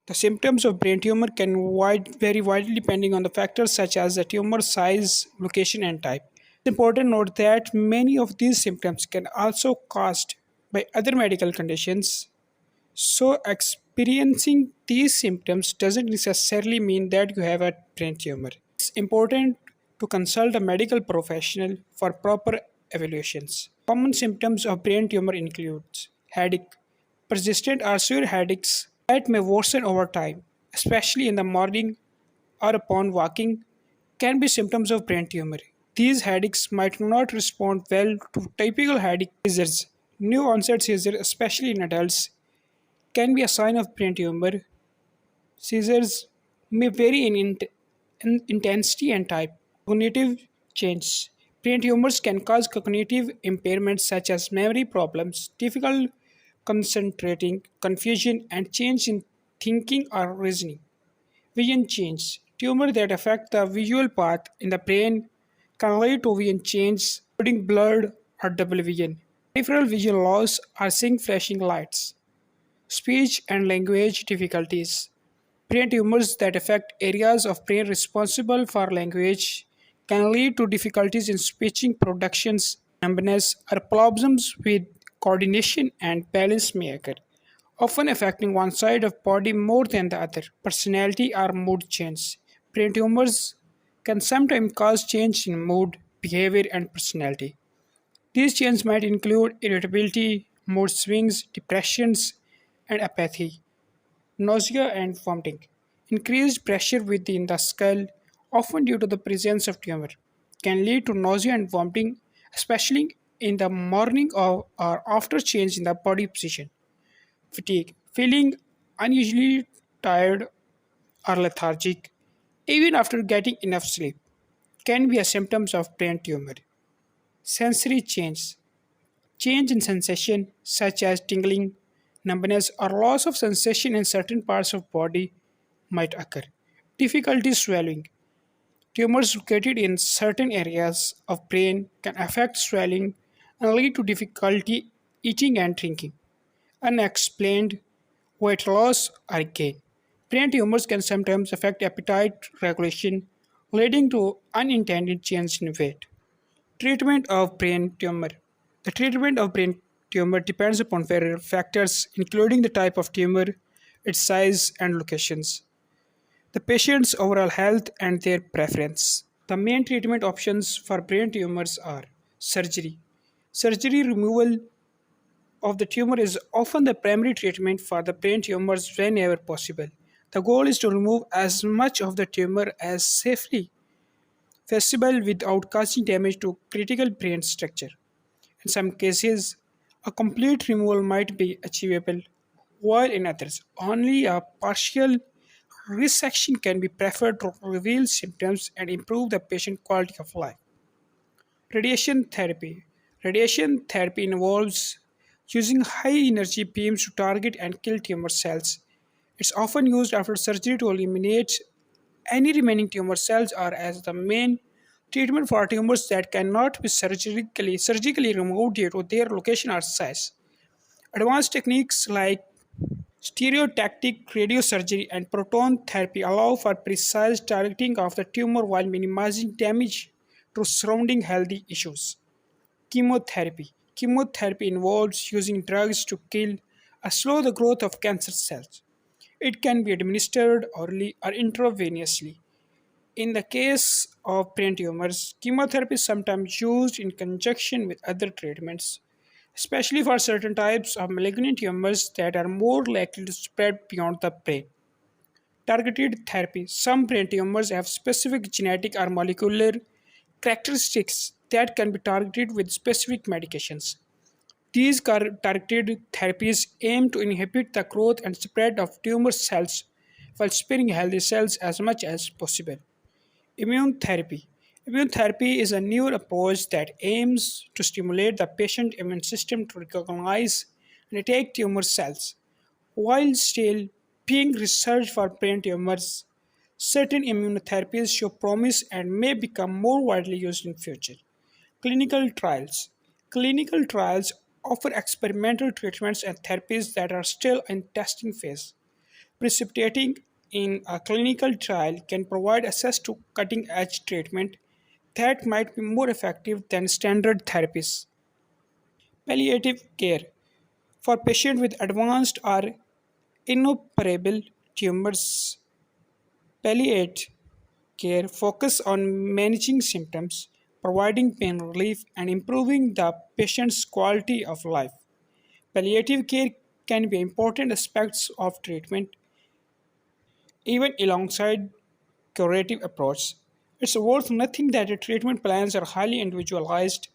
The symptoms of brain tumor can vary widely depending on the factors such as the tumor size, location, and type. It's important to note that many of these symptoms can also caused by other medical conditions. So, experiencing these symptoms doesn't necessarily mean that you have a brain tumor. It's important to consult a medical professional for proper evaluations. Common symptoms of brain tumor include headache, persistent or severe headaches that may worsen over time, especially in the morning or upon walking, can be symptoms of brain tumor. These headaches might not respond well to typical headache seizures. New onset seizures, especially in adults, can be a sign of brain tumor. Seizures may vary in intensity and type. Cognitive change. Brain tumors can cause cognitive impairments such as memory problems, difficult concentrating, confusion, and change in thinking or reasoning. Vision change. Tumors that affect the visual path in the brain can lead to vision change, including blurred or double vision. Peripheral vision loss or seeing flashing lights. Speech and language difficulties. Brain tumors that affect areas of brain responsible for language can lead to difficulties in speaking productions, numbness, or problems with coordination and balance may occur, often affecting one side of body more than the other. Personality or mood change. Brain tumors can sometimes cause change in mood, behavior, and personality. These changes might include irritability, mood swings, depressions, and apathy, nausea and vomiting. Increased pressure within the skull, often due to the presence of tumor, can lead to nausea and vomiting, especially in the morning or after change in the body position. Fatigue, feeling unusually tired or lethargic, even after getting enough sleep, can be a symptoms of brain tumor. Sensory change, change in sensation such as tingling, numbness, or loss of sensation in certain parts of body might occur. Difficulty swallowing. Tumors located in certain areas of brain can affect swallowing and lead to difficulty eating and drinking. Unexplained weight loss or gain. Brain tumors can sometimes affect appetite regulation, leading to unintended change in weight. Treatment of brain tumor. The treatment of brain tumor depends upon various factors, including the type of tumor, its size, and locations, the patient's overall health, and their preference. The main treatment options for brain tumors are surgery. Surgery removal of the tumor is often the primary treatment for the brain tumors whenever possible. The goal is to remove as much of the tumor as safely feasible without causing damage to critical brain structure. In some cases, a complete removal might be achievable, while in others, only a partial resection can be preferred to reveal symptoms and improve the patient quality of life. Radiation therapy. Radiation therapy involves using high energy beams to target and kill tumor cells. It's often used after surgery to eliminate any remaining tumor cells or as the main treatment for tumors that cannot be surgically removed due to their location or size. Advanced techniques like stereotactic radiosurgery and proton therapy allow for precise targeting of the tumor while minimizing damage to surrounding healthy tissues. Chemotherapy. Chemotherapy involves using drugs to kill or slow the growth of cancer cells. It can be administered orally or intravenously. In the case of brain tumors, chemotherapy is sometimes used in conjunction with other treatments, especially for certain types of malignant tumors that are more likely to spread beyond the brain. Targeted therapy. Some brain tumors have specific genetic or molecular characteristics that can be targeted with specific medications. These targeted therapies aim to inhibit the growth and spread of tumor cells while sparing healthy cells as much as possible. Immune therapy. Immune therapy is a new approach that aims to stimulate the patient immune system to recognize and attack tumor cells. While still being researched for brain tumors, certain immunotherapies show promise and may become more widely used in future. Clinical trials. Clinical trials offer experimental treatments and therapies that are still in testing phase. precipitating in a clinical trial can provide access to cutting edge treatment that might be more effective than standard therapies. Palliative care for patients with advanced or inoperable tumors. Palliative care focus on managing symptoms, providing pain relief, and improving the patient's quality of life. Palliative care can be important aspects of treatment, even alongside curative approach. It's worth noting that the treatment plans are highly individualized